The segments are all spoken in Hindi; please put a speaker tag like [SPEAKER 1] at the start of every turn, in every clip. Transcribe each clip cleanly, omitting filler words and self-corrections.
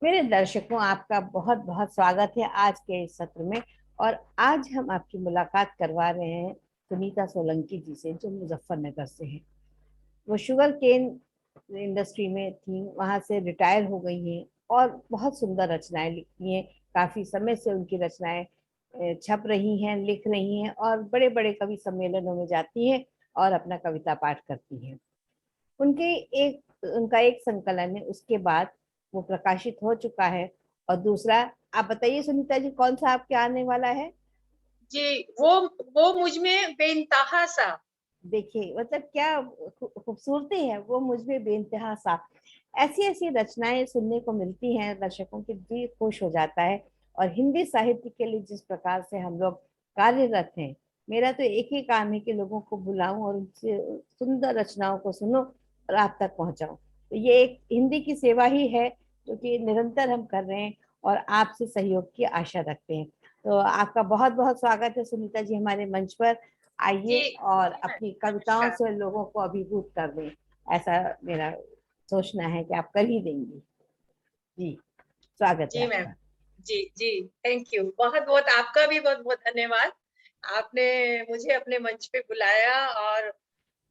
[SPEAKER 1] मेरे दर्शकों, आपका बहुत बहुत स्वागत है आज के इस सत्र में। और आज हम आपकी मुलाकात करवा रहे हैं सुनीता सोलंकी जी से, जो मुजफ्फरनगर से हैं। वो शुगर केन इंडस्ट्री में थी, वहां से रिटायर हो गई हैं और बहुत सुंदर रचनाएं लिखती हैं। काफी समय से उनकी रचनाएं छप रही हैं, लिख रही हैं और बड़े बड़े कवि सम्मेलनों में जाती हैं और अपना कविता पाठ करती हैं। उनके उनका एक संकलन है, उसके बाद वो प्रकाशित हो चुका है। और दूसरा, आप बताइए सुनीता जी, कौन सा आपके आने वाला है?
[SPEAKER 2] जी, वो मुझ में बेइंतहा सा।
[SPEAKER 1] देखिए, मतलब क्या खूबसूरती है वो मुझमें बेइंतहा सा। ऐसी ऐसी रचनाएं सुनने को मिलती हैं, दर्शकों के दिल खुश हो जाता है। और हिंदी साहित्य के लिए जिस प्रकार से हम लोग कार्यरत हैं, मेरा तो एक ही काम है कि लोगों को बुलाऊं और उनसे सुंदर रचनाओं को सुनो और आप तक पहुंचाऊं। तो ये एक हिंदी की सेवा ही है जो कि निरंतर हम कर रहे हैं और आपसे सहयोग की आशा रखते हैं। तो आपका बहुत बहुत स्वागत है सुनीता जी हमारे मंच पर।
[SPEAKER 2] जी,
[SPEAKER 1] आइए और
[SPEAKER 2] जी मैम,
[SPEAKER 1] अपनी कविताओं
[SPEAKER 2] नमस्कार।
[SPEAKER 1] से लोगों को अभिभूत कर दें। ऐसा मेरा सोचना है कि आप कर ही देंगी। जी, स्वागत है
[SPEAKER 2] जी मैम,
[SPEAKER 1] आपका।
[SPEAKER 2] जी, जी, थैंक यू। बहुत-बहुत आपका भी बहुत-बहुत धन्यवाद। आपने मुझे अपने मंच पे बुलाया और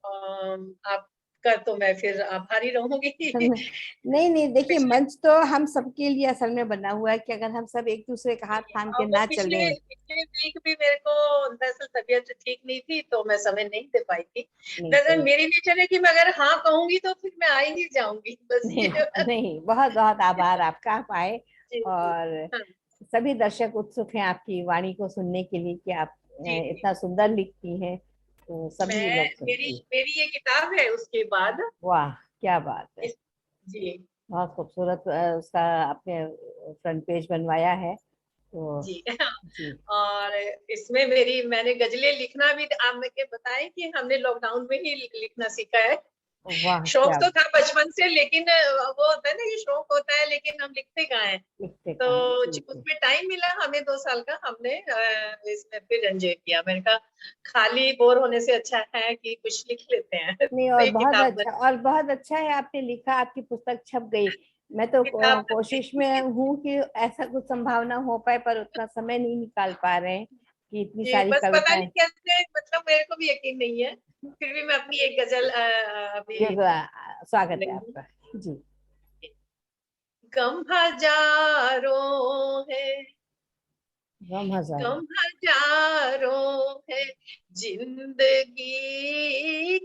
[SPEAKER 2] आपका तो मैं फिर आभारी रहूँगी।
[SPEAKER 1] नहीं नहीं, देखिए,
[SPEAKER 2] पिछले
[SPEAKER 1] मंच तो हम सबके लिए असल में बना हुआ है कि अगर हम सब एक दूसरे का हाथ थाम के
[SPEAKER 2] वो
[SPEAKER 1] ना
[SPEAKER 2] पिछले
[SPEAKER 1] चलें।
[SPEAKER 2] पिछले वीक भी मेरे को दरअसल तबीयत ठीक नहीं थी, तो मैं समय नहीं दे पाई थी।
[SPEAKER 1] नहीं
[SPEAKER 2] दरअसल
[SPEAKER 1] कोई
[SPEAKER 2] मेरी नेचर है कि मैं अगर हाँ कहूँगी तो फिर मैं आ ही जाऊँगी, बस
[SPEAKER 1] नहीं
[SPEAKER 2] ये
[SPEAKER 1] नहीं, बहुत बहुत आभार आपका, आप आए।
[SPEAKER 2] जी, जी।
[SPEAKER 1] और
[SPEAKER 2] हाँ,
[SPEAKER 1] सभी दर्शक उत्सुक हैं आपकी वाणी को सुनने के लिए कि आप
[SPEAKER 2] जी, जी।
[SPEAKER 1] इतना सुंदर लिखती हैं। तो सभी
[SPEAKER 2] मैं
[SPEAKER 1] लोग
[SPEAKER 2] मेरी
[SPEAKER 1] सुनती।
[SPEAKER 2] मेरी ये किताब है उसके बाद
[SPEAKER 1] वाह, क्या बात है!
[SPEAKER 2] इस जी,
[SPEAKER 1] बहुत खूबसूरत उसका आपने फ्रंट पेज बनवाया है तो।
[SPEAKER 2] जी।
[SPEAKER 1] जी।
[SPEAKER 2] और इसमें मैंने गज़लें लिखना भी आप मुझे बताएँ कि हमने लॉकडाउन में ही लिखना सीखा है।
[SPEAKER 1] वाह,
[SPEAKER 2] शौक
[SPEAKER 1] क्या
[SPEAKER 2] तो था बचपन से, लेकिन वो होता है ना कि शौक होता है लेकिन हम लिखते कहाँ हैं।
[SPEAKER 1] लिखते
[SPEAKER 2] तो
[SPEAKER 1] कहाँ हैं? जी जी।
[SPEAKER 2] उसमें टाइम मिला हमें 2 साल का, हमने इसमें फिर एन्जॉय किया। मैंने कहा खाली बोर होने से अच्छा है कि कुछ लिख लेते हैं।
[SPEAKER 1] नहीं,
[SPEAKER 2] तो
[SPEAKER 1] और
[SPEAKER 2] ये
[SPEAKER 1] बहुत
[SPEAKER 2] किताब
[SPEAKER 1] अच्छा,
[SPEAKER 2] बनी
[SPEAKER 1] और बहुत अच्छा है आपने लिखा, आपकी पुस्तक छप गई। मैं तो
[SPEAKER 2] किताब बन
[SPEAKER 1] कोशिश
[SPEAKER 2] गई।
[SPEAKER 1] में हूँ कि ऐसा कुछ संभावना हो पाए, पर उतना समय नहीं निकाल पा रहे हैं कि इतनी
[SPEAKER 2] जी,
[SPEAKER 1] सारी
[SPEAKER 2] बस पता नहीं
[SPEAKER 1] कविताएं।
[SPEAKER 2] कैसे, मतलब मेरे को भी यकीन नहीं है। फिर भी मैं अपनी एक गज़ल अभी
[SPEAKER 1] जो स्वागत है
[SPEAKER 2] लेंगी।
[SPEAKER 1] आपका। जी।
[SPEAKER 2] गम हजारों है,
[SPEAKER 1] गम हजारों।
[SPEAKER 2] गम हजारों है, जिंदगी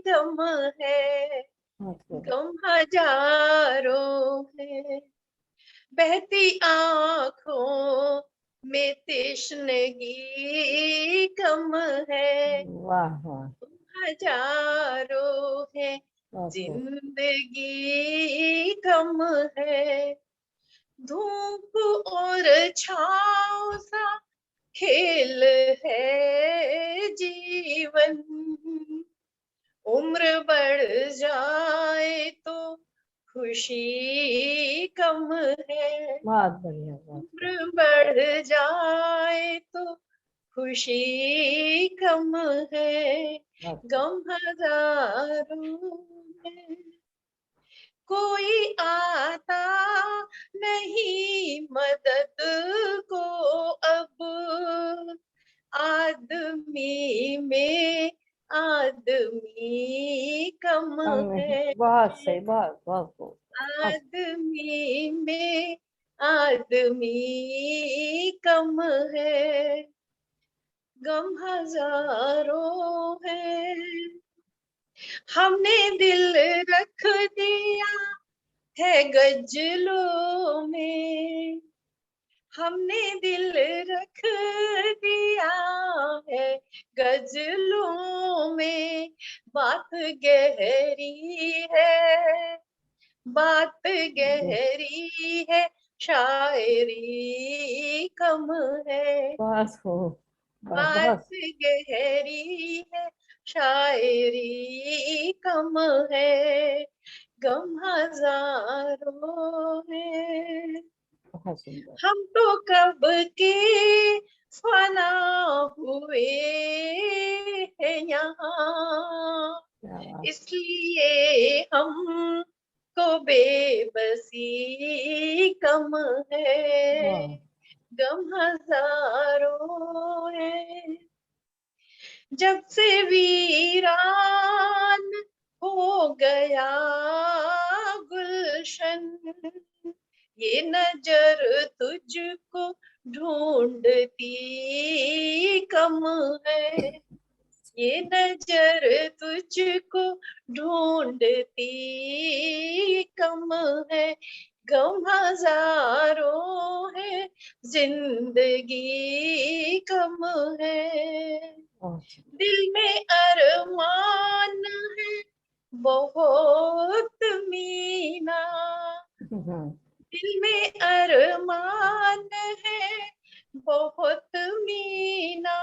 [SPEAKER 2] गम है,
[SPEAKER 1] बहुत खूब।
[SPEAKER 2] गम हजारों है, बहती आंखों में तृष्णगी कम है,
[SPEAKER 1] वाह वाह।
[SPEAKER 2] हजारों है,
[SPEAKER 1] बहुत खूब।
[SPEAKER 2] जिंदगी कम है, धूप और छाँव सा खेल है जीवन, उम्र बढ़ जाए तो खुशी कम है,
[SPEAKER 1] बहुत बढ़िया, बहुत खूब।
[SPEAKER 2] उम्र बढ़ जाए तो खुशी कम है,
[SPEAKER 1] बहुत खूब।
[SPEAKER 2] गम हजारों है, कोई आता नहीं मदद को अब, आदमी में आदमी कम
[SPEAKER 1] कम है।
[SPEAKER 2] है,
[SPEAKER 1] बहुत सही, बहुत बहुत खूब। बहुत।
[SPEAKER 2] आदमी में आदमी कम है, गम हजारों है, हमने दिल रख दिया है गजलों में, हमने दिल रख दिया है गजलों में, बात गहरी है, बात गहरी है, शायरी कम है,
[SPEAKER 1] बहुत खूब।
[SPEAKER 2] बात
[SPEAKER 1] बहुत।
[SPEAKER 2] गहरी है, शायरी कम है, गम हजारों है,
[SPEAKER 1] बहुत सुंदर।
[SPEAKER 2] हम तो कब के फना हुए हैं यहाँ,
[SPEAKER 1] क्या बात!
[SPEAKER 2] इसलिए हमको को बेबसी कम है,
[SPEAKER 1] वाह,
[SPEAKER 2] गम हजारों है। जब से वीरान हो गया गुलशन, ये नजर तुझको ढूंढती कम है, ये नजर तुझको ढूंढती कम है, गम हजारों है, जिंदगी कम है।
[SPEAKER 1] बहुत
[SPEAKER 2] दिल में अरमान है बहुत मीना,
[SPEAKER 1] सुंदर।
[SPEAKER 2] दिल में अरमान है बहुत मीना,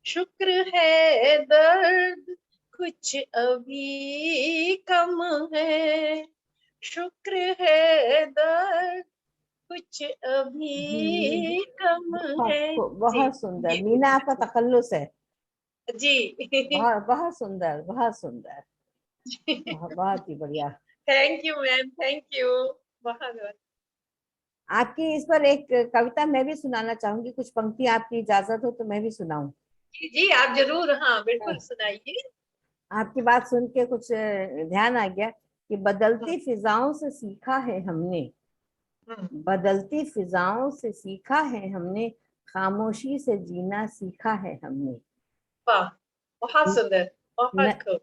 [SPEAKER 2] शुक्र है दर्द कुछ अभी कम है, शुक्र है दर्द कुछ
[SPEAKER 1] जी,
[SPEAKER 2] अभी कम
[SPEAKER 1] बहुत
[SPEAKER 2] है। जी
[SPEAKER 1] बहुत सुंदर।
[SPEAKER 2] ये
[SPEAKER 1] मीना आपका तखल्लुस है।
[SPEAKER 2] जी
[SPEAKER 1] बहुत बहुत सुंदर, बहुत सुंदर। बहुत बहुत ही बढ़िया।
[SPEAKER 2] Thank you ma'am, thank you बहुत बहुत।
[SPEAKER 1] आपकी इस पर एक कविता मैं भी सुनाना चाहूंगी, कुछ पंक्ति आपकी इजाजत हो तो मैं भी सुनाऊं।
[SPEAKER 2] जी जी आप जरूर, हाँ बिल्कुल सुनाइए।
[SPEAKER 1] आपकी बात सुन के कुछ ध्यान आ गया कि
[SPEAKER 2] हम्म,
[SPEAKER 1] बदलती फिजाओं से सीखा है हमने,
[SPEAKER 2] हम्म,
[SPEAKER 1] बदलती फिजाओं से सीखा है हमने, खामोशी से जीना सीखा है हमने।
[SPEAKER 2] वाह, बहुत सुंदर,
[SPEAKER 1] न,
[SPEAKER 2] बहुत खूब।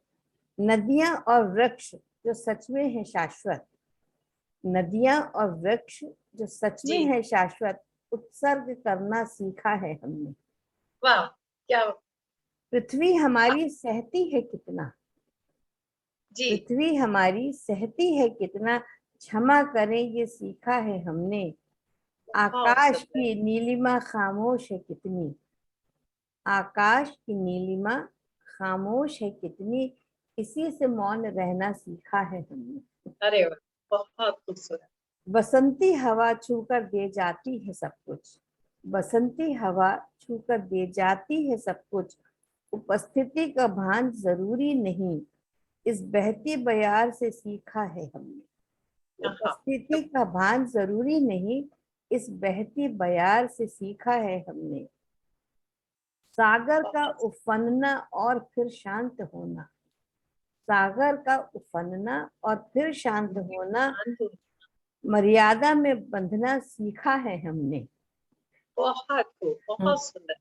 [SPEAKER 1] नदियां और वृक्ष जो सच में है शाश्वत, नदियां और वृक्ष जो सच में
[SPEAKER 2] जी
[SPEAKER 1] है शाश्वत, उत्सर्ग करना सीखा है हमने।
[SPEAKER 2] वाह, क्या।
[SPEAKER 1] पृथ्वी हमारी सहती है कितना,
[SPEAKER 2] जी
[SPEAKER 1] पृथ्वी हमारी सहती है कितना, क्षमा करें ये सीखा है हमने।
[SPEAKER 2] बहुत
[SPEAKER 1] आकाश
[SPEAKER 2] सुंदर।
[SPEAKER 1] की नीलिमा खामोश है कितनी, आकाश की नीलिमा खामोश है कितनी, इसी से मौन रहना सीखा है हमने।
[SPEAKER 2] अरे वाह, बहुत खूबसूरत।
[SPEAKER 1] बसंती हवा छूकर दे जाती है सब कुछ, बसंती हवा छूकर दे जाती है सब कुछ, उपस्थिति का भान जरूरी नहीं, इस बहती बयार से सीखा है हमने।
[SPEAKER 2] हाँ,
[SPEAKER 1] उपस्थिति का भान जरूरी नहीं, इस बहती बयार से सीखा है हमने। सागर का
[SPEAKER 2] बहुत
[SPEAKER 1] उफनना और फिर शांत होना, सागर का उफनना और फिर शांत होना,
[SPEAKER 2] सुंदर,
[SPEAKER 1] मर्यादा में बंधना सीखा है हमने।
[SPEAKER 2] बहुत खूब,
[SPEAKER 1] हम्म।
[SPEAKER 2] बहुत सुंदर।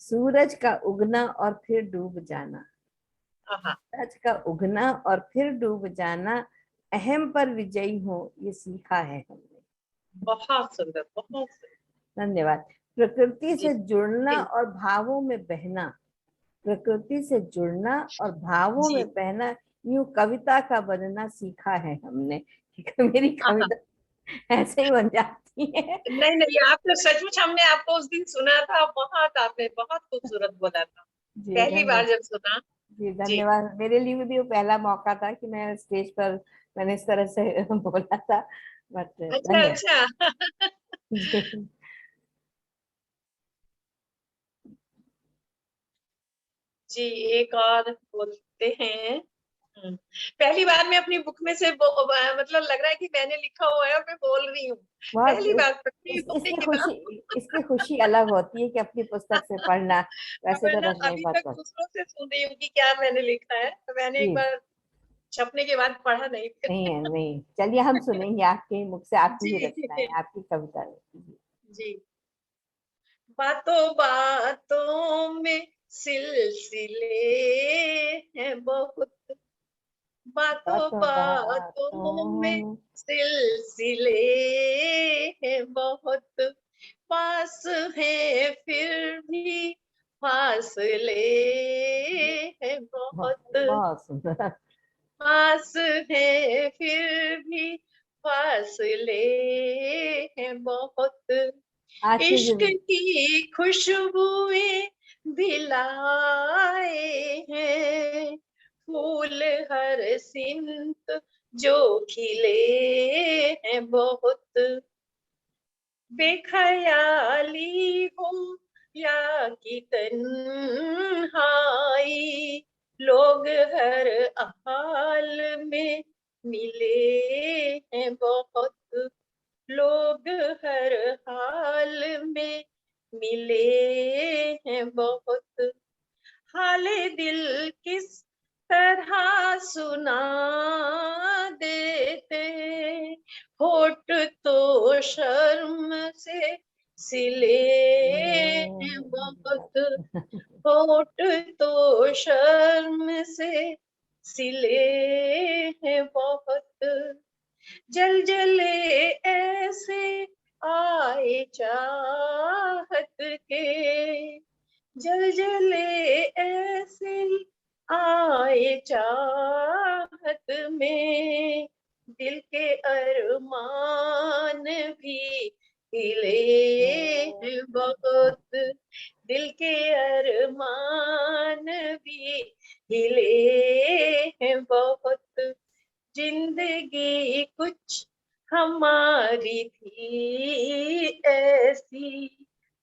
[SPEAKER 1] सूरज का उगना और फिर डूब जाना,
[SPEAKER 2] हाँ,
[SPEAKER 1] सूरज का उगना और फिर डूब जाना, अहम पर विजयी हो ये सीखा है हमने।
[SPEAKER 2] बहुत सुंदर, बहुत सुंदर।
[SPEAKER 1] धन्यवाद। प्रकृति
[SPEAKER 2] जी
[SPEAKER 1] से जुड़ना
[SPEAKER 2] जी
[SPEAKER 1] और भावों में बहना, प्रकृति से जुड़ना और भावों
[SPEAKER 2] जी।
[SPEAKER 1] में बहना, यूं कविता का बनना सीखा है हमने। मेरी
[SPEAKER 2] हाँ,
[SPEAKER 1] कविता ऐसे ही बन जाती है।
[SPEAKER 2] नहीं नहीं, आप तो सचमुच, हमने आपको उस दिन सुना था, बहुत आपने बहुत खूबसूरत बोला था,
[SPEAKER 1] जी
[SPEAKER 2] पहली बार
[SPEAKER 1] धन्यवाद।
[SPEAKER 2] जब सुना।
[SPEAKER 1] जी
[SPEAKER 2] जी,
[SPEAKER 1] धन्यवाद। मेरे लिए भी वो पहला मौका था कि मैं स्टेज पर मैंने इस तरह से बोला था, बट
[SPEAKER 2] अच्छा
[SPEAKER 1] धन्यवाद।
[SPEAKER 2] अच्छा।
[SPEAKER 1] जी
[SPEAKER 2] जी एक और बोलते हैं। पहली बार मैं अपनी बुक में से मतलब लग रहा है कि मैंने लिखा हुआ है और मैं बोल रही हूँ,
[SPEAKER 1] बहुत
[SPEAKER 2] पहली बार पढ़ती हूँ अपनी
[SPEAKER 1] इसकी खुशी,
[SPEAKER 2] किताब।
[SPEAKER 1] इसकी खुशी अलग होती है कि अपनी पुस्तक से पढ़ना।
[SPEAKER 2] अब
[SPEAKER 1] वैसे
[SPEAKER 2] मैं
[SPEAKER 1] तो
[SPEAKER 2] ना
[SPEAKER 1] रचना ही
[SPEAKER 2] अभी
[SPEAKER 1] बहुत
[SPEAKER 2] तक
[SPEAKER 1] पढ़।
[SPEAKER 2] दूसरों से सुन रही हूँ कि क्या मैंने लिखा है, तो मैंने एक
[SPEAKER 1] जी
[SPEAKER 2] बार छपने के बाद पढ़ा नहीं फिर।
[SPEAKER 1] नहीं है, नहीं, चलिए हम सुनेंगे आपके मुख से, आपकी ही रचनाएं,
[SPEAKER 2] जी
[SPEAKER 1] आपकी कविता है। जी।
[SPEAKER 2] जी। बातों बातों में सिलसिले हैं बहुत, बातों
[SPEAKER 1] बातों
[SPEAKER 2] बातों
[SPEAKER 1] बातों
[SPEAKER 2] में
[SPEAKER 1] में।
[SPEAKER 2] सिलसिले हैं बहुत, पास है फिर भी फासले हैं
[SPEAKER 1] बहुत
[SPEAKER 2] बहुत,
[SPEAKER 1] बहुत सुंदर।
[SPEAKER 2] पास है फिर भी फासले हैं बहुत,
[SPEAKER 1] आज की
[SPEAKER 2] इश्क
[SPEAKER 1] जो
[SPEAKER 2] की खुशबुएं भिलाए हैं, फूल हर सिमत जो खिले हैं बहुत, बेख्याली हो या कि तन्हाई, लोग हर हाल में मिले हैं बहुत लोग हर हाल में, मिले हैं बहुत, हाले दिल किस तरह सुना देते, होठ तो शर्म से सिले हैं बहुत, होठ तो शर्म से सिले हैं बहुत, जल जले ऐसे आए चाहत के, जल जले ऐसे आए चाहत में, दिल के अरमान भी हिले हैं बहुत, दिल के अरमान भी हिले हैं बहुत, जिंदगी कुछ हमारी थी ऐसी,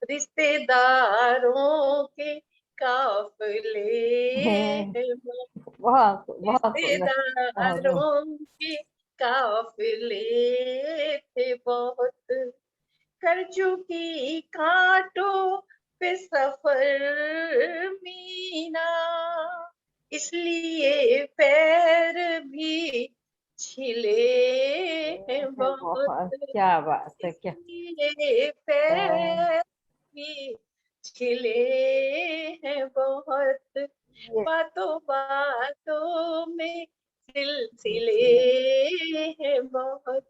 [SPEAKER 2] रिश्तेदारों के काफिले
[SPEAKER 1] हैं।
[SPEAKER 2] हैं,
[SPEAKER 1] बहुत बहुत सुंदर, बहुत बहुत।
[SPEAKER 2] रिश्तेदारों के काफिले थे बहुत, कर चुकी कांटों पे सफर मीना, इसलिए पैर भी छिले हैं बहुत,
[SPEAKER 1] बहुत, क्या बात है, क्या
[SPEAKER 2] इसलिए
[SPEAKER 1] है।
[SPEAKER 2] पैर भी छिले हैं बहुत,
[SPEAKER 1] ये
[SPEAKER 2] बातों बातों में सिलसिले हैं बहुत।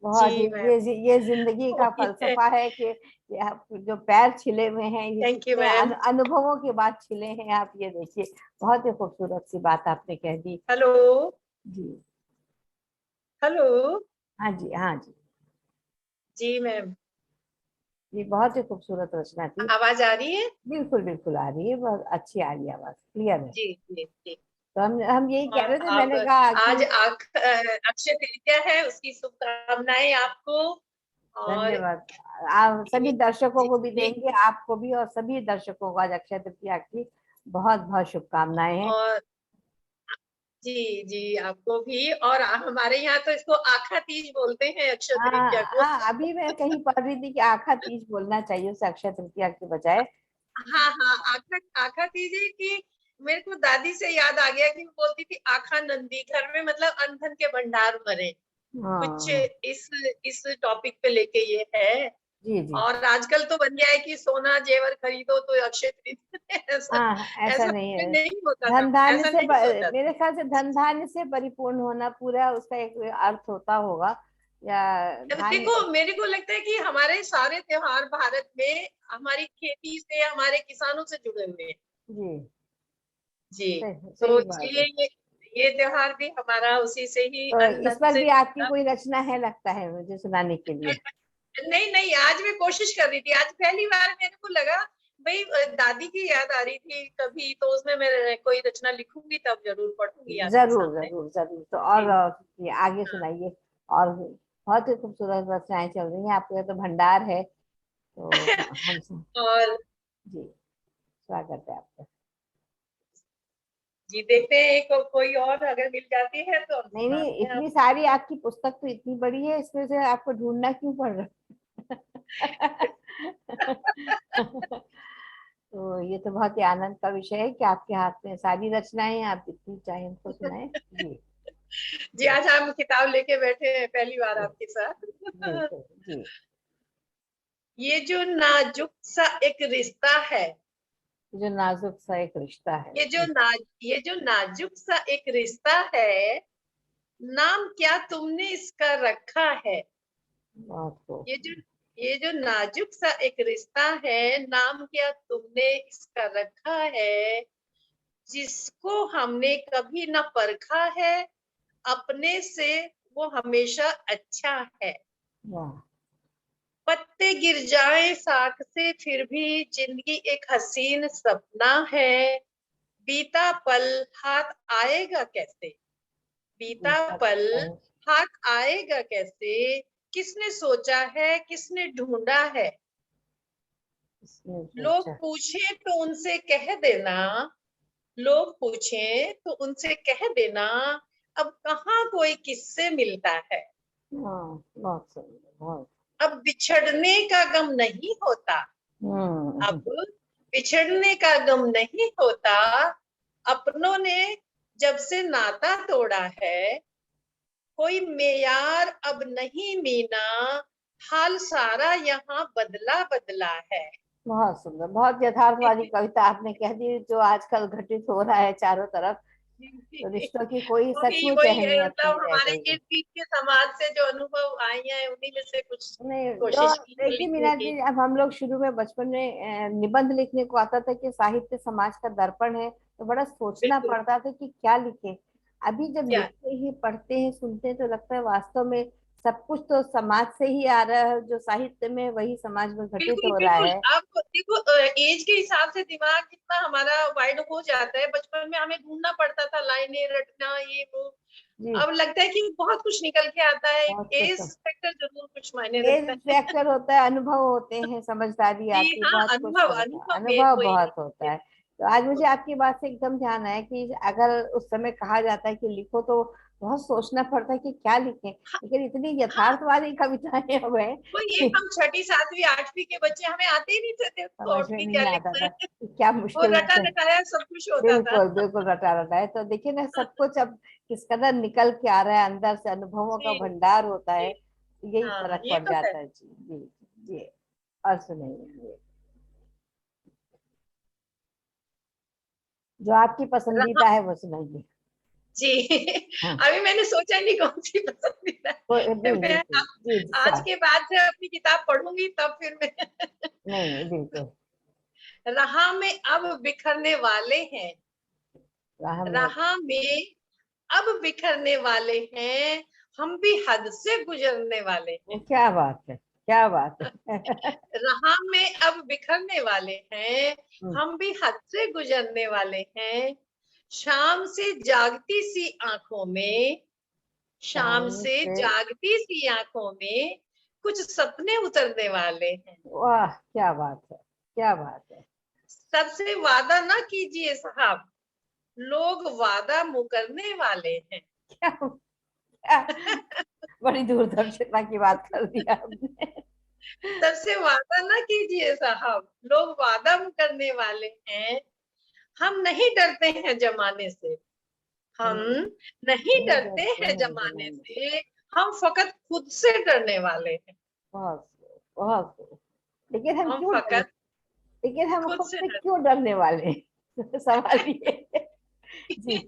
[SPEAKER 1] बहुत,
[SPEAKER 2] जी मैम।
[SPEAKER 1] ये जिंदगी का फलसफा है कि आप जो पैर छिले हुए हैं, ये
[SPEAKER 2] थैंक यू
[SPEAKER 1] कितने
[SPEAKER 2] मैम।
[SPEAKER 1] अनुभवों के बाद छिले हैं। आप ये देखिए, बहुत ही खूबसूरत सी बात आपने कह दी।
[SPEAKER 2] हेलो।
[SPEAKER 1] जी,
[SPEAKER 2] हेलो।
[SPEAKER 1] हाँ जी, हाँ जी,
[SPEAKER 2] जी मैम।
[SPEAKER 1] ये बहुत ही खूबसूरत रचना थी।
[SPEAKER 2] आवाज आ रही है?
[SPEAKER 1] बिल्कुल बिल्कुल आ रही है, बहुत अच्छी आ रही है, आवाज क्लियर है।
[SPEAKER 2] जी जी जी।
[SPEAKER 1] तो हम यही कह
[SPEAKER 2] और
[SPEAKER 1] रहे थे,
[SPEAKER 2] आप,
[SPEAKER 1] मैंने कहा
[SPEAKER 2] आज
[SPEAKER 1] कि
[SPEAKER 2] अक्षय तृतीया है, उसकी शुभकामनाएं आपको। और
[SPEAKER 1] धन्यवाद। आप सभी दर्शकों को भी
[SPEAKER 2] जी,
[SPEAKER 1] देंगे, आपको भी, और सभी दर्शकों को आज अक्षय तृतीया की बहुत बहुत शुभकामनाएं हैं।
[SPEAKER 2] और जी जी आपको भी। और हमारे यहाँ तो इसको आखा तीज बोलते हैं, अक्षय
[SPEAKER 1] हाँ
[SPEAKER 2] तृतीया को।
[SPEAKER 1] हाँ, अभी मैं कहीं पढ़ रही थी कि आखा तीज बोलना चाहिए उसे अक्षय तृतीया के बजाय।
[SPEAKER 2] हाँ हाँ, आखा आखा तीज है कि मेरे को दादी से याद आ गया कि वो बोलती थी आखा नंदी, घर में मतलब अनधन के भंडार भरे, कुछ
[SPEAKER 1] हाँ,
[SPEAKER 2] इस टॉपिक पे लेके ये है।
[SPEAKER 1] जी जी।
[SPEAKER 2] और आजकल तो बन गया है कि सोना जेवर खरीदो तो अक्षय तृतीया ऐसा,
[SPEAKER 1] हाँ, ऐसा
[SPEAKER 2] ऐसा
[SPEAKER 1] नहीं
[SPEAKER 2] पहले
[SPEAKER 1] है।
[SPEAKER 2] नहीं होता था,
[SPEAKER 1] धन धान्य
[SPEAKER 2] ऐसा
[SPEAKER 1] से
[SPEAKER 2] नहीं होता था।
[SPEAKER 1] मेरे ख्याल से धन धान्य से परिपूर्ण होना पूरा उसका एक अर्थ होता होगा, या
[SPEAKER 2] अब देखो,
[SPEAKER 1] धान्य।
[SPEAKER 2] मेरे को लगता है कि हमारे सारे त्योहार भारत में हमारी खेती से, हमारे किसानों से जुड़े हुए हैं।
[SPEAKER 1] जी,
[SPEAKER 2] जी। तो
[SPEAKER 1] सही बात
[SPEAKER 2] इसलिए
[SPEAKER 1] है।
[SPEAKER 2] ये त्योहार भी हमारा उसी से ही,
[SPEAKER 1] तो
[SPEAKER 2] अन्न
[SPEAKER 1] इस पर
[SPEAKER 2] से
[SPEAKER 1] भी आपकी
[SPEAKER 2] जुड़ा।
[SPEAKER 1] कोई रचना है लगता है मुझे सुनाने के लिए।
[SPEAKER 2] नहीं नहीं, आज मैं कोशिश कर रही थी, आज पहली बार मेरे को लगा भाई दादी की याद आ रही थी कभी, तो उसमें मैं कोई रचना लिखूंगी तब जरूर पढ़ूंगी आपके
[SPEAKER 1] जरूर
[SPEAKER 2] सामने।
[SPEAKER 1] जरूर जरूर, तो
[SPEAKER 2] जी।
[SPEAKER 1] और ये आगे
[SPEAKER 2] हाँ।
[SPEAKER 1] सुनाइए। और बहुत ही खूबसूरत रचनाएं चल रही हैं, आपके तो भंडार है। तो हम
[SPEAKER 2] और
[SPEAKER 1] जी, स्वागत है आपका।
[SPEAKER 2] जी, देखते हैं कोई और अगर मिल जाती है तो हम
[SPEAKER 1] नहीं नहीं,
[SPEAKER 2] सुनाते हैं
[SPEAKER 1] इतनी
[SPEAKER 2] आपको।
[SPEAKER 1] सारी आपकी पुस्तक तो इतनी बड़ी है, इसमें से आपको ढूंढना क्यों पड़ रहा है? तो ये तो बहुत ही आनंद का विषय है कि आपके हाथ में सारी रचनाएं हैं, आप जितनी चाहें उनको सुनाएं। जी
[SPEAKER 2] जी,
[SPEAKER 1] जी
[SPEAKER 2] आज हम किताब लेके बैठे हैं पहली बार
[SPEAKER 1] जी,
[SPEAKER 2] आपके साथ।
[SPEAKER 1] बिल्कुल जी।
[SPEAKER 2] ये जो नाजुक सा एक रिश्ता है,
[SPEAKER 1] जो नाजुक सा एक रिश्ता है।
[SPEAKER 2] ये जो नाजुक सा एक रिश्ता है, नाम क्या तुमने इसका रखा है।
[SPEAKER 1] बहुत खूब।
[SPEAKER 2] ये जो ये जो नाजुक सा एक रिश्ता है, नाम क्या तुमने इसका रखा है, जिसको हमने कभी न परखा है, अपने से वो हमेशा अच्छा है।
[SPEAKER 1] वाह।
[SPEAKER 2] पत्ते गिर जाए साथ से फिर भी जिंदगी एक हसीन सपना है, बीता पल हाथ आएगा कैसे, बीता
[SPEAKER 1] गीता
[SPEAKER 2] पल
[SPEAKER 1] पर
[SPEAKER 2] हाथ आएगा कैसे, किसने सोचा है किसने ढूंढा है,
[SPEAKER 1] इसने
[SPEAKER 2] लोग
[SPEAKER 1] सोचा।
[SPEAKER 2] पूछे तो उनसे कह देना, लोग पूछे तो उनसे कह देना, अब कहाँ कोई किससे मिलता है।
[SPEAKER 1] हाँ, बहुत सुंदर, बहुत।
[SPEAKER 2] अब बिछड़ने का गम नहीं होता, अब बिछड़ने का गम नहीं होता। अपनों ने जब से नाता तोड़ा है, कोई मेयार अब नहीं मीना, हाल सारा यहाँ बदला बदला है।
[SPEAKER 1] बहुत सुंदर, बहुत यथार्थवादी कविता आपने कह दी, जो आजकल घटित हो रहा है चारों तरफ। तो रिश्तों की कोई
[SPEAKER 2] वही
[SPEAKER 1] सचमुच
[SPEAKER 2] वही
[SPEAKER 1] अहमियत नहीं
[SPEAKER 2] मतलब
[SPEAKER 1] रह
[SPEAKER 2] हमारे
[SPEAKER 1] गई है।
[SPEAKER 2] इर्द गिर्द के समाज से जो अनुभव आई हैं, उन्हीं में से कुछ
[SPEAKER 1] नहीं, जो
[SPEAKER 2] कोशिश की है
[SPEAKER 1] देखिए
[SPEAKER 2] लिखने
[SPEAKER 1] मीना
[SPEAKER 2] की।
[SPEAKER 1] जी, अब हम लोग शुरू में बचपन में निबंध लिखने को आता था कि साहित्य समाज का दर्पण है, तो बड़ा सोचना
[SPEAKER 2] बिल्कुल।
[SPEAKER 1] पड़ता था कि क्या लिखें। अभी जब
[SPEAKER 2] क्या
[SPEAKER 1] लिखते हैं, पढ़ते हैं, सुनते हैं, तो लगता है वास्तव में सब कुछ तो समाज से ही आ रहा है, जो साहित्य में वही समाज में घटित
[SPEAKER 2] बिल्कुल
[SPEAKER 1] हो रहा
[SPEAKER 2] बिल्कुल।
[SPEAKER 1] है।
[SPEAKER 2] अब देखो एज के हिसाब से दिमाग कितना हमारा वाइड हो जाता है। बचपन में हमें ढूंढना पड़ता था लाइनें रटना ये वो।
[SPEAKER 1] जी,
[SPEAKER 2] अब लगता है कि बहुत कुछ निकल के आता है।
[SPEAKER 1] बहुत
[SPEAKER 2] एज
[SPEAKER 1] कुछ।
[SPEAKER 2] फैक्टर जरूर कुछ मायने
[SPEAKER 1] एज
[SPEAKER 2] रखता है।
[SPEAKER 1] फैक्टर होता है, अनुभव होते हैं, समझदारी
[SPEAKER 2] जी
[SPEAKER 1] आती है,
[SPEAKER 2] हाँ,
[SPEAKER 1] बहुत कुछ
[SPEAKER 2] अनुभव
[SPEAKER 1] होता है,
[SPEAKER 2] अनुभव मेन
[SPEAKER 1] अनुभव
[SPEAKER 2] वही
[SPEAKER 1] बहुत होता
[SPEAKER 2] है।
[SPEAKER 1] है। तो आज मुझे आपकी बात से एकदम ध्यान आया कि अगर उस समय कहा जाता है कि लिखो, तो बहुत सोचना पड़ता है कि क्या लिखें,
[SPEAKER 2] हाँ
[SPEAKER 1] लेकिन इतनी
[SPEAKER 2] हाँ,
[SPEAKER 1] यथार्थवादी कविताएं हो गए
[SPEAKER 2] वो ये
[SPEAKER 1] कि
[SPEAKER 2] हम छठी सातवीं आठवीं के बच्चे, हमें आते ही नहीं थे
[SPEAKER 1] समझ
[SPEAKER 2] थॉट
[SPEAKER 1] में
[SPEAKER 2] भी क्या
[SPEAKER 1] नहीं आता
[SPEAKER 2] लिखना
[SPEAKER 1] था
[SPEAKER 2] है।
[SPEAKER 1] कि क्या
[SPEAKER 2] वो
[SPEAKER 1] मुश्किल
[SPEAKER 2] रटा
[SPEAKER 1] से।
[SPEAKER 2] रटाया सब कुछ होता था।
[SPEAKER 1] बिल्कुल बिल्कुल, रटा रटा है। तो देखिए ना, सब कुछ अब किस कदर निकल के आ रहा है अंदर से, अनुभवों का
[SPEAKER 2] जी
[SPEAKER 1] भंडार होता
[SPEAKER 2] जी।
[SPEAKER 1] है। यही
[SPEAKER 2] हाँ
[SPEAKER 1] फर्क
[SPEAKER 2] ये
[SPEAKER 1] पड़
[SPEAKER 2] तो है।
[SPEAKER 1] जाता है। जी जी जी। और सुनिए, जो आपकी
[SPEAKER 2] रहा
[SPEAKER 1] पसंदीदा है वो सुनाइए।
[SPEAKER 2] जी।
[SPEAKER 1] हाँ,
[SPEAKER 2] अभी मैंने सोचा नहीं कौन सी पसंदीदा है।
[SPEAKER 1] नहीं
[SPEAKER 2] मैं
[SPEAKER 1] बिल्कुल, जी जी,
[SPEAKER 2] आज के बाद से अपनी किताब पढ़ूंगी तब फिर मैं।
[SPEAKER 1] नहीं नहीं बिल्कुल।
[SPEAKER 2] राह में अब बिखरने वाले हैं,
[SPEAKER 1] राह में।
[SPEAKER 2] राह में अब बिखरने वाले हैं, हम भी हद से गुजरने वाले हैं।
[SPEAKER 1] क्या बात है, क्या बात है।
[SPEAKER 2] राह में अब बिखरने वाले हैं,
[SPEAKER 1] हम्म,
[SPEAKER 2] हम भी हद से गुजरने वाले हैं। शाम से जागती सी आंखों में, शाम
[SPEAKER 1] शाम
[SPEAKER 2] से
[SPEAKER 1] से।
[SPEAKER 2] जागती सी आंखों में कुछ सपने उतरने वाले हैं।
[SPEAKER 1] वाह, क्या बात है, क्या बात है।
[SPEAKER 2] सबसे वादा ना कीजिए साहब, लोग वादा मुकरने वाले हैं।
[SPEAKER 1] क्या, क्या, बड़ी दूरदर्शिता की बात कर दी आपने।
[SPEAKER 2] सबसे वादा ना कीजिए साहब, लोग वादा मुकरने वाले हैं। हम नहीं डरते हैं जमाने से, हम
[SPEAKER 1] नहीं,
[SPEAKER 2] नहीं
[SPEAKER 1] नहीं
[SPEAKER 2] डरते
[SPEAKER 1] डरते
[SPEAKER 2] हैं
[SPEAKER 1] हैं
[SPEAKER 2] जमाने
[SPEAKER 1] जमाने से।
[SPEAKER 2] से, हम फकत खुद से डरने वाले हैं।
[SPEAKER 1] बहुत खूब, बहुत खूब। लेकिन हम
[SPEAKER 2] हम
[SPEAKER 1] क्यों डरे,
[SPEAKER 2] फकत
[SPEAKER 1] लेकिन हम
[SPEAKER 2] खुद
[SPEAKER 1] खुद
[SPEAKER 2] से
[SPEAKER 1] से
[SPEAKER 2] डर
[SPEAKER 1] क्यों डरने वाले हैं? सवाल ये है। जी।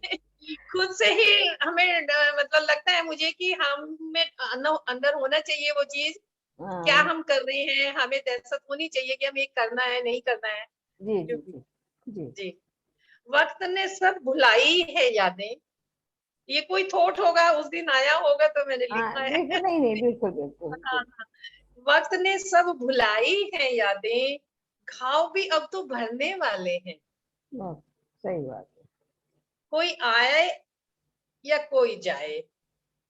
[SPEAKER 2] खुद से ही हमें मतलब लगता है मुझे कि हम में अंदर होना चाहिए वो चीज। क्या
[SPEAKER 1] हाँ,
[SPEAKER 2] हम कर रहे हैं, हमें दहशत होनी चाहिए कि हमें करना है नहीं करना है।
[SPEAKER 1] जी जी
[SPEAKER 2] क्योंकि
[SPEAKER 1] जी जी।
[SPEAKER 2] जी, वक्त ने सब भुलाई है यादें। ये कोई थॉट होगा, उस दिन आया होगा तो मैंने
[SPEAKER 1] हाँ
[SPEAKER 2] लिखा है।
[SPEAKER 1] बिल्कुल, नहीं नहीं बिल्कुल बिल्कुल
[SPEAKER 2] हाँ,
[SPEAKER 1] बिल्कुल।
[SPEAKER 2] हाँ। वक्त ने सब भुलाई है यादें, घाव भी अब तो भरने वाले हैं।
[SPEAKER 1] बहुत सही बात है।
[SPEAKER 2] कोई आए या कोई जाए,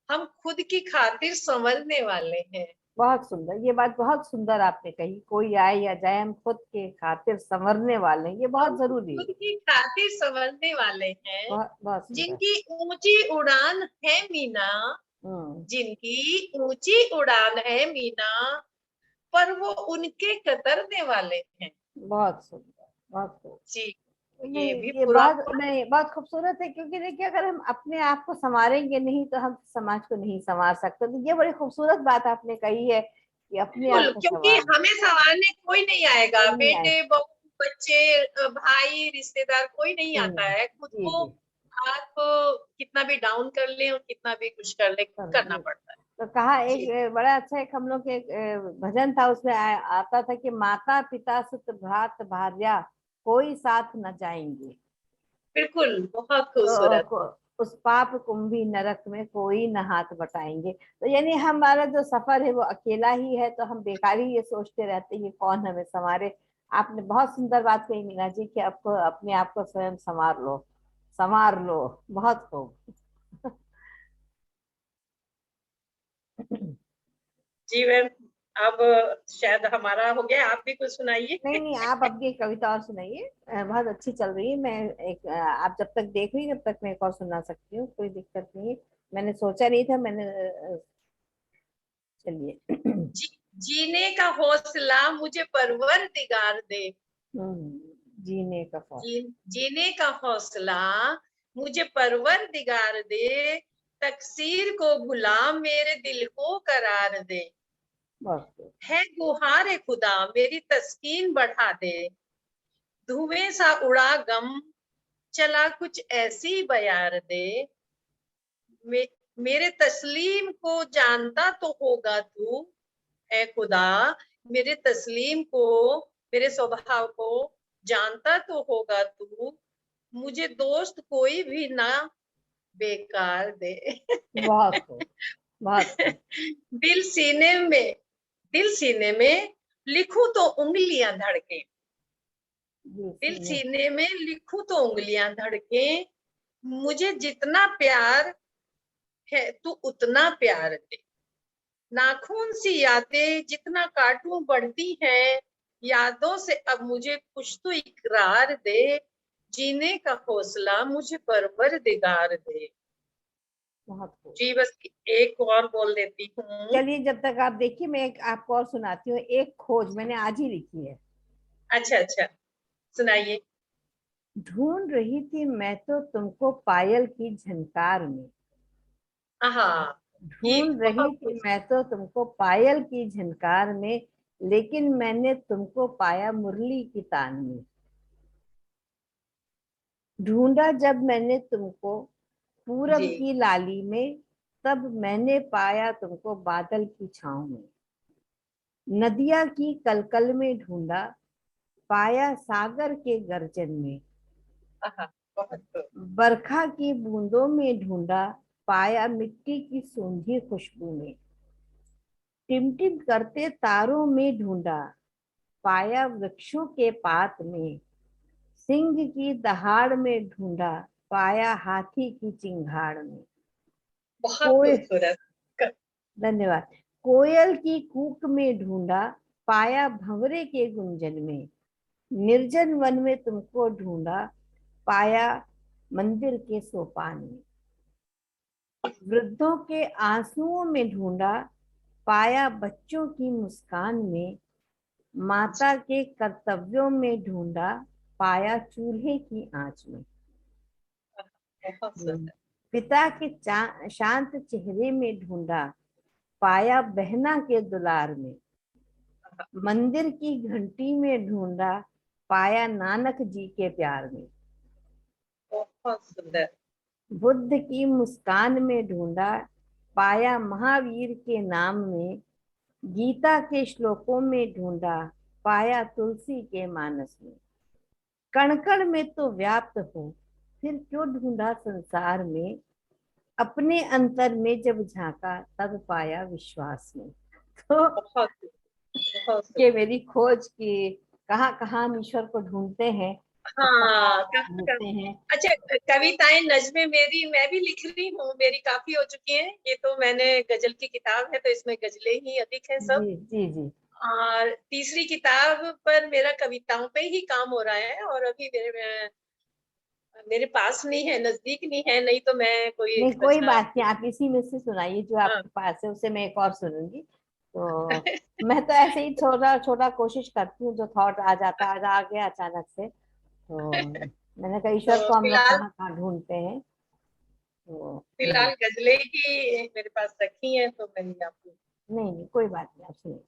[SPEAKER 2] हम खुद की खातिर संवरने वाले हैं।
[SPEAKER 1] बहुत सुंदर, ये बात बहुत सुंदर आपने कही। कोई आए या जाए, हम खुद के खातिर संवरने वाले हैं, ये
[SPEAKER 2] हम
[SPEAKER 1] बहुत जरूरी
[SPEAKER 2] खुद
[SPEAKER 1] है।
[SPEAKER 2] की खातिर संवरने वाले हैं।
[SPEAKER 1] बहुत बहुत सुंदर।
[SPEAKER 2] जिनकी ऊंची उड़ान है मीना,
[SPEAKER 1] हम्म।
[SPEAKER 2] जिनकी ऊंची उड़ान है मीना, पर वो उनके कतरने वाले हैं।
[SPEAKER 1] बहुत सुंदर, बहुत खूब।
[SPEAKER 2] जी, ये
[SPEAKER 1] नहीं,
[SPEAKER 2] भी
[SPEAKER 1] ये
[SPEAKER 2] पूरा
[SPEAKER 1] बहुत,
[SPEAKER 2] हुआ।
[SPEAKER 1] नहीं, बहुत खूबसूरत है, क्योंकि देखिए अगर हम अपने आप को संवारेंगे नहीं, तो हम समाज को नहीं संवार सकते। तो ये बड़ी खूबसूरत बात आपने कही है कि अपने आप
[SPEAKER 2] बिल्कुल,
[SPEAKER 1] को
[SPEAKER 2] क्योंकि
[SPEAKER 1] संवार।
[SPEAKER 2] हमें संभालने कोई नहीं आएगा,
[SPEAKER 1] कोई नहीं आए,
[SPEAKER 2] बेटे बहू बच्चे भाई रिश्तेदार कोई नहीं
[SPEAKER 1] कोई
[SPEAKER 2] आता
[SPEAKER 1] नहीं।
[SPEAKER 2] है। खुद
[SPEAKER 1] जी
[SPEAKER 2] को
[SPEAKER 1] जी।
[SPEAKER 2] आप कितना भी डाउन कर ले और कितना भी कुछ कर ले, खुद करना
[SPEAKER 1] जी।
[SPEAKER 2] पड़ता है।
[SPEAKER 1] तो कहा एक
[SPEAKER 2] जी
[SPEAKER 1] बड़ा अच्छा, एक हम लोग के एक भजन था, उसमें आता था कि माता पिता सुत भ्रात भार्या कोई साथ न जाएंगे।
[SPEAKER 2] बिल्कुल, बहुत
[SPEAKER 1] तो
[SPEAKER 2] खूबसूरत।
[SPEAKER 1] उस पाप कुंभी नरक में कोई न हाथ बटाएंगे। तो यानी हमारा जो सफर है वो अकेला ही है, तो हम बेकार ही ये सोचते रहते हैं कि कौन हमें संवारे। आपने बहुत सुंदर बात कही मीना जी, कि आपको अपने आप को स्वयं संवार लो, संवार लो। बहुत खूब।
[SPEAKER 2] जी मैम, अब शायद हमारा हो गया, आप भी कुछ सुनाइए।
[SPEAKER 1] नहीं नहीं, आप अपनी एक कविता और सुनाइए। बहुत अच्छी चल रही है। मैं एक आप जब तक देख रही, जब तक मैं एक और सुना सकती हूँ, कोई दिक्कत नहीं है। मैंने सोचा नहीं था, मैंने चलिए।
[SPEAKER 2] जीने का हौसला मुझे परवरदिगार दे।
[SPEAKER 1] जीने का फौज।
[SPEAKER 2] जीने का हौसला मुझे परवरदिगार दे, तकसीर को भुला मेरे दिल को करार दे।
[SPEAKER 1] बहुत
[SPEAKER 2] है गुहार खुदा मेरी तस्कीन बढ़ा दे, धुएं सा उड़ा गम चला कुछ ऐसी बयार दे। मेरे तस्लीम को जानता तो होगा तू, ऐ खुदा मेरे तस्लीम को, मेरे स्वभाव को जानता तो होगा तू, मुझे दोस्त कोई भी ना बेकार दे।
[SPEAKER 1] बहुत खूब, बहुत खूब।
[SPEAKER 2] दिल सीने में लिखूं तो उंगलियां धड़के, दिल सीने में लिखूं तो उंगलियां धड़के, मुझे जितना प्यार है तू उतना प्यार दे। नाखून सी यादें जितना काटूं बढ़ती है, यादों से अब मुझे कुछ तो इकरार दे, जीने का हौसला मुझे परवरदिगार दे।
[SPEAKER 1] बहुत खूब।
[SPEAKER 2] जी बस एक और बोल देती हूँ।
[SPEAKER 1] चलिए, जब तक आप देखिए, मैं एक आपको और सुनाती हूँ। एक खोज मैंने आज ही लिखी है।
[SPEAKER 2] अच्छा अच्छा, सुनाइए।
[SPEAKER 1] ढूंढ रही थी मैं तो तुमको पायल की झनकार में,
[SPEAKER 2] हाँ, ये
[SPEAKER 1] ढूंढ रही
[SPEAKER 2] बहुत
[SPEAKER 1] थी
[SPEAKER 2] कुछ।
[SPEAKER 1] मैं तो तुमको पायल की झनकार में, लेकिन मैंने तुमको पाया मुरली की तान में। ढूंढा जब मैंने तुमको पूरब
[SPEAKER 2] जी
[SPEAKER 1] की लाली में, तब मैंने पाया तुमको बादल की छांव में। नदिया की कलकल में ढूंढा, पाया सागर के गर्जन में।
[SPEAKER 2] हाँ, बहुत खूब।
[SPEAKER 1] बरखा की बूंदों में ढूंढा, पाया मिट्टी की सूंधी खुशबू में। टिमटिम करते तारों में ढूंढा, पाया वृक्षों के पात में। सिंह की दहाड़ में ढूंढा, पाया हाथी की चिंगाड़ में।
[SPEAKER 2] बहुत
[SPEAKER 1] कोय
[SPEAKER 2] खूबसूरत।
[SPEAKER 1] धन्यवाद। कोयल की कूक में ढूंढा, पाया भंवरे के गुंजन में। निर्जन वन में तुमको ढूंढा, पाया मंदिर के सोपान में। वृद्धों के आंसुओं में ढूंढा, पाया बच्चों की मुस्कान में। माता के कर्तव्यों में ढूंढा, पाया चूल्हे की आंच में।
[SPEAKER 2] बहुत सुंदर।
[SPEAKER 1] पिता के शांत चेहरे में ढूंढा, पाया बहना के दुलार में। मंदिर की घंटी में ढूंढा, पाया नानक जी के प्यार में।
[SPEAKER 2] बहुत सुंदर।
[SPEAKER 1] बुद्ध की मुस्कान में ढूंढा, पाया महावीर के नाम में। गीता के श्लोकों में ढूंढा, पाया तुलसी के मानस में। कण कण में तो व्याप्त हो, फिर क्यों ढूंढा संसार में। अपने अंतर में जब झांका, तब पाया विश्वास में। तो
[SPEAKER 2] बहुत बहुत
[SPEAKER 1] ये
[SPEAKER 2] सुंदर।
[SPEAKER 1] मेरी खोज की, कहाँ कहाँ हम ईश्वर को ढूंढते हैं और
[SPEAKER 2] हाँ,
[SPEAKER 1] कहाँ मिलते हैं।
[SPEAKER 2] अच्छा, कविताएं नज़्में मेरी मैं भी लिख रही हूँ, मेरी काफी हो चुकी हैं। ये तो मैंने गजल की किताब है तो इसमें गजलें ही अधिक है सब।
[SPEAKER 1] जी जी जी।
[SPEAKER 2] और तीसरी किताब पर मेरा कविताओं पे ही काम हो रहा है, और अभी मेरे पास नहीं है, नजदीक नहीं है, नहीं तो मैं कोई
[SPEAKER 1] नहीं, कोई
[SPEAKER 2] अच्छा।
[SPEAKER 1] बात नहीं, आप इसी में से सुनाइए जो
[SPEAKER 2] हाँ।
[SPEAKER 1] आपके पास है, उससे मैं एक और सुनूंगी। तो मैं तो ऐसे ही छोटा छोटा कोशिश करती हूँ, जो थॉट आ जाता है, आ गया अचानक से। तो मैंने कहा ईश्वर
[SPEAKER 2] तो
[SPEAKER 1] को हम लोग
[SPEAKER 2] फिलहाल
[SPEAKER 1] कहाँ कहाँ ढूंढते हैं। तो
[SPEAKER 2] फिलहाल गजलें ही मेरे पास रखी हैं, तो मैं आपको।
[SPEAKER 1] नहीं नहीं, कोई बात नहीं, आप सुनिए।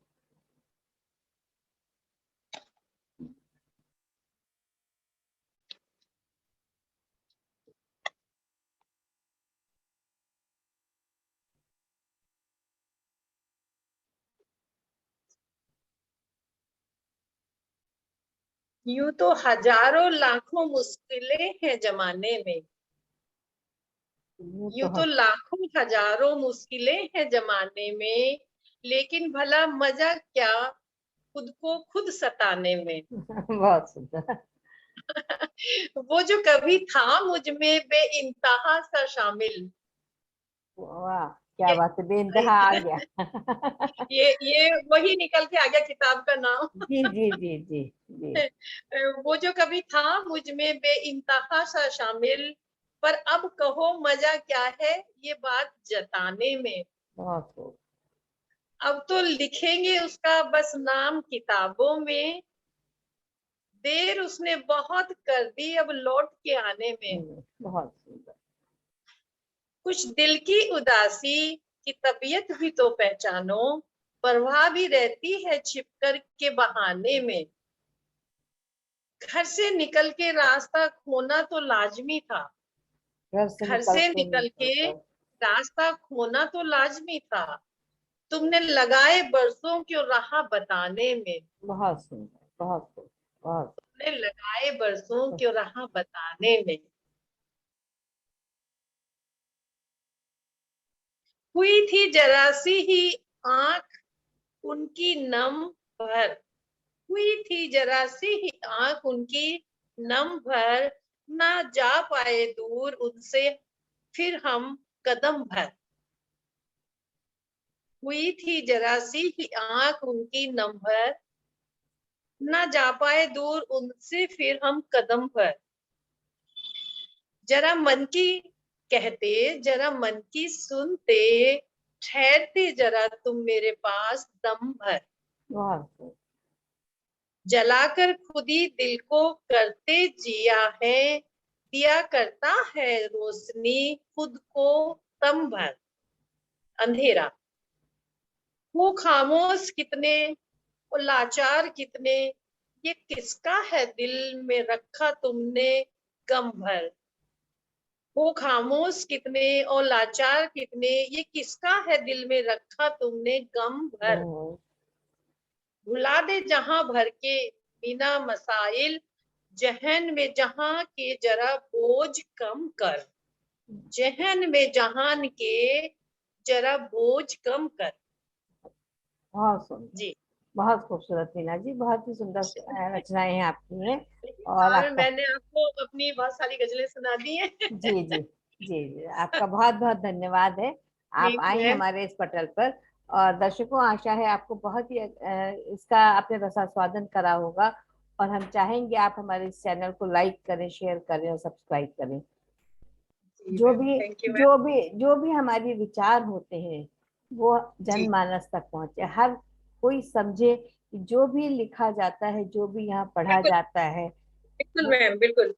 [SPEAKER 2] यूं तो हजारों लाखों मुश्किलें हैं जमाने में,
[SPEAKER 1] यूं तो
[SPEAKER 2] यूं तो लाखों हजारों मुश्किलें हैं जमाने में, लेकिन भला मजा क्या खुद को खुद सताने में।
[SPEAKER 1] बहुत सुंदर।
[SPEAKER 2] वो जो कभी था मुझ में बेइंतहा सा शामिल।
[SPEAKER 1] वाह, क्या
[SPEAKER 2] ये
[SPEAKER 1] बात है, बेइंतहा आ गया।
[SPEAKER 2] ये वही निकल के आ गया किताब का नाम।
[SPEAKER 1] जी जी जी जी जी।
[SPEAKER 2] वो जो कभी था मुझ में बेइंतहा सा शामिल, पर अब कहो मजा क्या है ये बात जताने में।
[SPEAKER 1] बहुत खूब।
[SPEAKER 2] अब तो लिखेंगे उसका बस नाम किताबों में। देर उसने बहुत कर दी अब लौट के आने में।
[SPEAKER 1] बहुत सुंदर।
[SPEAKER 2] कुछ दिल की उदासी की तबीयत भी तो पहचानो, परवाह भी रहती है छिपकर के बहाने में। घर से निकल के रास्ता खोना तो लाजमी था,
[SPEAKER 1] घर से
[SPEAKER 2] घर से
[SPEAKER 1] निकल
[SPEAKER 2] निकल के
[SPEAKER 1] कर।
[SPEAKER 2] रास्ता खोना तो लाजमी था। तुमने लगाए बरसों क्यों राह बताने में।
[SPEAKER 1] बहुत सुंदर, बहुत खूब, बहुत।
[SPEAKER 2] तुमने लगाए बरसों क्यों राह बताने में। हुई थी जरा सी ही आंख उनकी नम भर, हुई थी जरा सी ही आंख उनकी नम भर। ना जा पाए दूर उनसे फिर हम कदम भर। हुई थी जरा सी ही आंख उनकी नम भर, ना जा पाए दूर उनसे फिर हम कदम भर। जरा मन की कहते जरा मन की सुनते, ठहरते जरा तुम मेरे पास दम भर।
[SPEAKER 1] बहुत खूब।
[SPEAKER 2] जलाकर खुदी दिल को करते जिया है, दिया करता है रोशनी खुद को तम भर। अंधेरा वो खामोश कितने और लाचार कितने, ये किसका है दिल में रखा तुमने गम भर। वो खामोश कितने और लाचार कितने, ये किसका है दिल में रखा तुमने गम भर। भुला दे जहां भर के बिना मसाइल, जहन में जहां के जरा बोझ कम कर। जहन में जहान के जरा बोझ कम कर।
[SPEAKER 1] बहुत सुंदर,
[SPEAKER 2] जी।
[SPEAKER 1] बहुत खूबसूरत मीना जी, बहुत ही सुंदर रचनाएं हैं आपकी हैं।
[SPEAKER 2] लेकिन
[SPEAKER 1] और
[SPEAKER 2] साल में
[SPEAKER 1] आपका
[SPEAKER 2] मैंने आपको अपनी बहुत सारी गजलें सुना दी हैं।
[SPEAKER 1] जी जी, जी जी, आपका बहुत बहुत धन्यवाद है। आप
[SPEAKER 2] ठीक
[SPEAKER 1] आई
[SPEAKER 2] है।
[SPEAKER 1] हमारे इस पटल पर। और दर्शकों, आशा है आपको बहुत ही इसका आपने रसास्वादन करा होगा। और हम चाहेंगे आप हमारे इस चैनल को लाइक करें, शेयर करें और सब्सक्राइब करें।
[SPEAKER 2] जी
[SPEAKER 1] जो
[SPEAKER 2] मैम,
[SPEAKER 1] भी
[SPEAKER 2] थैंक यू मैम।
[SPEAKER 1] जो भी हमारे विचार होते हैं वो
[SPEAKER 2] जी
[SPEAKER 1] जनमानस तक पहुंचे, हर कोई समझे कि जो भी लिखा जाता है, जो भी यहाँ पढ़ा
[SPEAKER 2] बिल्कुल,
[SPEAKER 1] जाता है
[SPEAKER 2] बिल्कुल
[SPEAKER 1] वो,
[SPEAKER 2] मैम, बिल्कुल।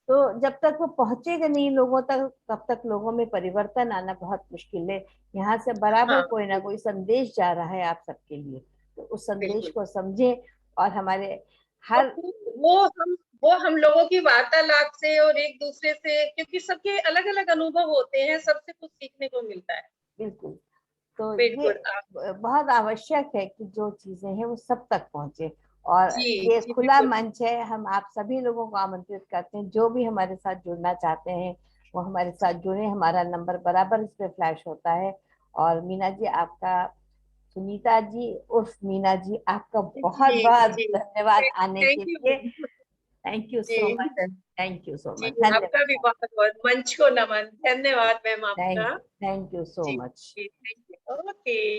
[SPEAKER 1] तो जब तक वो पहुंचेगा नहीं लोगों तक, तब तक लोगों में परिवर्तन आना बहुत मुश्किल है। यहाँ से बराबर
[SPEAKER 2] हाँ,
[SPEAKER 1] कोई ना कोई संदेश जा रहा है आप सबके लिए, तो उस संदेश
[SPEAKER 2] बिल्कुल।
[SPEAKER 1] को समझें। और हमारे
[SPEAKER 2] और
[SPEAKER 1] हर
[SPEAKER 2] वो हम वो हम लोगों की वार्तालाप से और एक दूसरे से, क्योंकि सबके अलग अलग अनुभव होते हैं, सबसे कुछ सीखने को मिलता है।
[SPEAKER 1] बिल्कुल, तो ये
[SPEAKER 2] बिल्कुल आप।
[SPEAKER 1] बहुत आवश्यक है कि जो चीजें हैं वो सब तक पहुंचे। और
[SPEAKER 2] जी
[SPEAKER 1] ये
[SPEAKER 2] जी
[SPEAKER 1] खुला
[SPEAKER 2] बिल्कुल।
[SPEAKER 1] मंच है, हम आप सभी लोगों को आमंत्रित करते हैं जो भी हमारे साथ जुड़ना चाहते हैं वो हमारे साथ जुड़े। हमारा नंबर बराबर इस पे फ्लैश होता है। और मीना जी आपका, सुनीता जी उर्फ मीना जी, आपका बहुत
[SPEAKER 2] जी
[SPEAKER 1] बहुत
[SPEAKER 2] जी।
[SPEAKER 1] धन्यवाद आने के
[SPEAKER 2] थैंक यू
[SPEAKER 1] लिए।
[SPEAKER 2] मैम।
[SPEAKER 1] थैंक यू सो
[SPEAKER 2] जी
[SPEAKER 1] मच। थैंक यू सो
[SPEAKER 2] जी।
[SPEAKER 1] मच,
[SPEAKER 2] आपका भी
[SPEAKER 1] धन्यवाद।
[SPEAKER 2] बहुत बहुत मंच को नमन। धन्यवाद मैम आपका।
[SPEAKER 1] थैंक यू सो
[SPEAKER 2] जी
[SPEAKER 1] मच।
[SPEAKER 2] जी, थैंक यू। ओके।